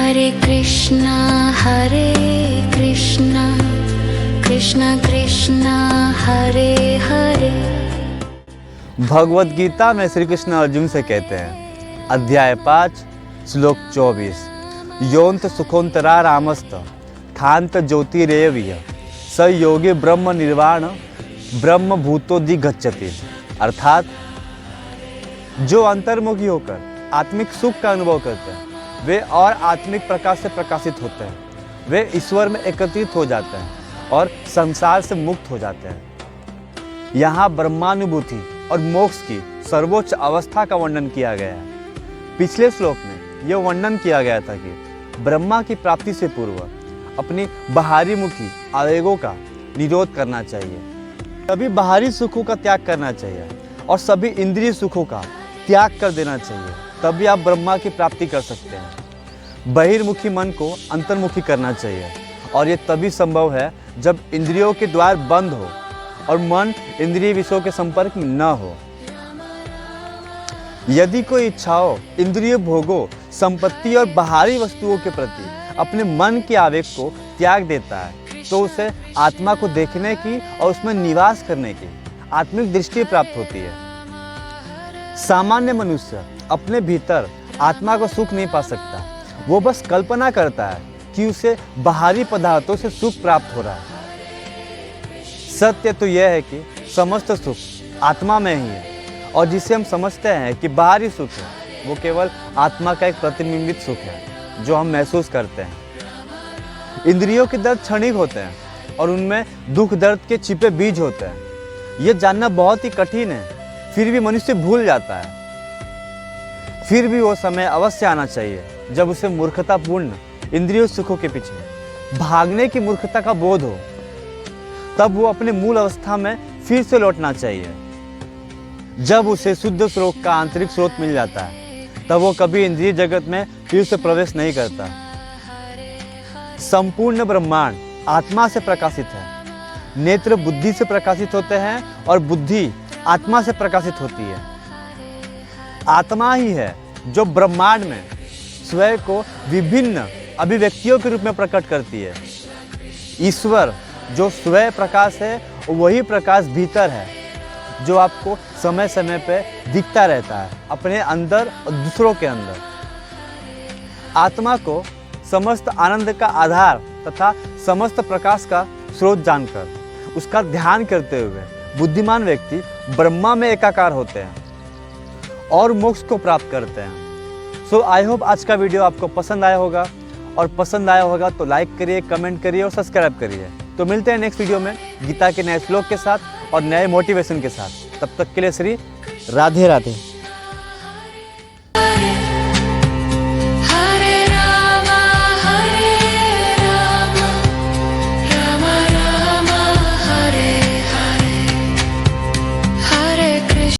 हरे कृष्णा कृष्णा कृष्णा हरे हरे। भगवद गीता में श्री कृष्ण अर्जुन से कहते हैं, अध्याय 5 श्लोक 24, योन्त सुखोन्तरा रामस्त थान्त ज्योतिरेव स योगी ब्रह्म निर्वाण ब्रह्म भूतोदिगच्छति। अर्थात जो अंतर्मुखी होकर आत्मिक सुख का अनुभव करते हैं वे और आत्मिक प्रकाश से प्रकाशित होते हैं, वे ईश्वर में एकत्रित हो जाते हैं और संसार से मुक्त हो जाते हैं। यहाँ ब्रह्मानुभूति और मोक्ष की सर्वोच्च अवस्था का वर्णन किया गया है। पिछले श्लोक में यह वर्णन किया गया था कि ब्रह्मा की प्राप्ति से पूर्व अपनी बाहरी मुखी आवेगों का निरोध करना चाहिए, सभी बाहरी सुखों का त्याग करना चाहिए और सभी इंद्रिय सुखों का त्याग कर देना चाहिए, तभी आप ब्रह्मा की प्राप्ति कर सकते हैं। बहिर्मुखी मन को अंतर्मुखी करना चाहिए और ये तभी संभव है जब इंद्रियों के द्वार बंद हो और मन इंद्रिय विषयों के संपर्क में न हो। यदि कोई इच्छाओं, इंद्रिय भोगों, संपत्ति और बाहरी वस्तुओं के प्रति अपने मन के आवेग को त्याग देता है तो उसे आत्मा को देखने की और उसमें निवास करने की आत्मिक दृष्टि प्राप्त होती है। सामान्य मनुष्य अपने भीतर आत्मा को सुख नहीं पा सकता, वो बस कल्पना करता है कि उसे बाहरी पदार्थों से सुख प्राप्त हो रहा है। सत्य तो यह है कि समस्त सुख आत्मा में ही है और जिसे हम समझते हैं कि बाहरी सुख है वो केवल आत्मा का एक प्रतिबिंबित सुख है जो हम महसूस करते हैं। इंद्रियों के दर्द क्षणिक होते हैं और उनमें दुख दर्द के छिपे बीज होते हैं। ये जानना बहुत ही कठिन है, फिर भी मनुष्य भूल जाता है। फिर भी वो समय अवश्य आना चाहिए जब उसे मूर्खतापूर्ण इंद्रिय सुखों के पीछे भागने की मूर्खता का बोध हो, तब वो अपने मूल अवस्था में फिर से लौटना चाहिए। जब उसे शुद्ध स्रोत का आंतरिक स्रोत मिल जाता है तब वो कभी इंद्रिय जगत में फिर से प्रवेश नहीं करता। संपूर्ण ब्रह्मांड आत्मा से प्रकाशित है। नेत्र बुद्धि से प्रकाशित होते हैं और बुद्धि आत्मा से प्रकाशित होती है। आत्मा ही है जो ब्रह्मांड में स्वयं को विभिन्न अभिव्यक्तियों के रूप में प्रकट करती है। ईश्वर जो स्वयं प्रकाश है वही प्रकाश भीतर है जो आपको समय समय पर दिखता रहता है, अपने अंदर और दूसरों के अंदर। आत्मा को समस्त आनंद का आधार तथा समस्त प्रकाश का स्रोत जानकर उसका ध्यान करते हुए बुद्धिमान व्यक्ति ब्रह्मा में एकाकार होते हैं और मोक्ष को प्राप्त करते हैं। सो आई होप आज का वीडियो आपको पसंद आया होगा, और पसंद आया होगा तो लाइक करिए, कमेंट करिए और सब्सक्राइब करिए। तो मिलते हैं नेक्स्ट वीडियो में गीता के नए श्लोक के साथ और नए मोटिवेशन के साथ। तब तक के लिए श्री राधे राधे।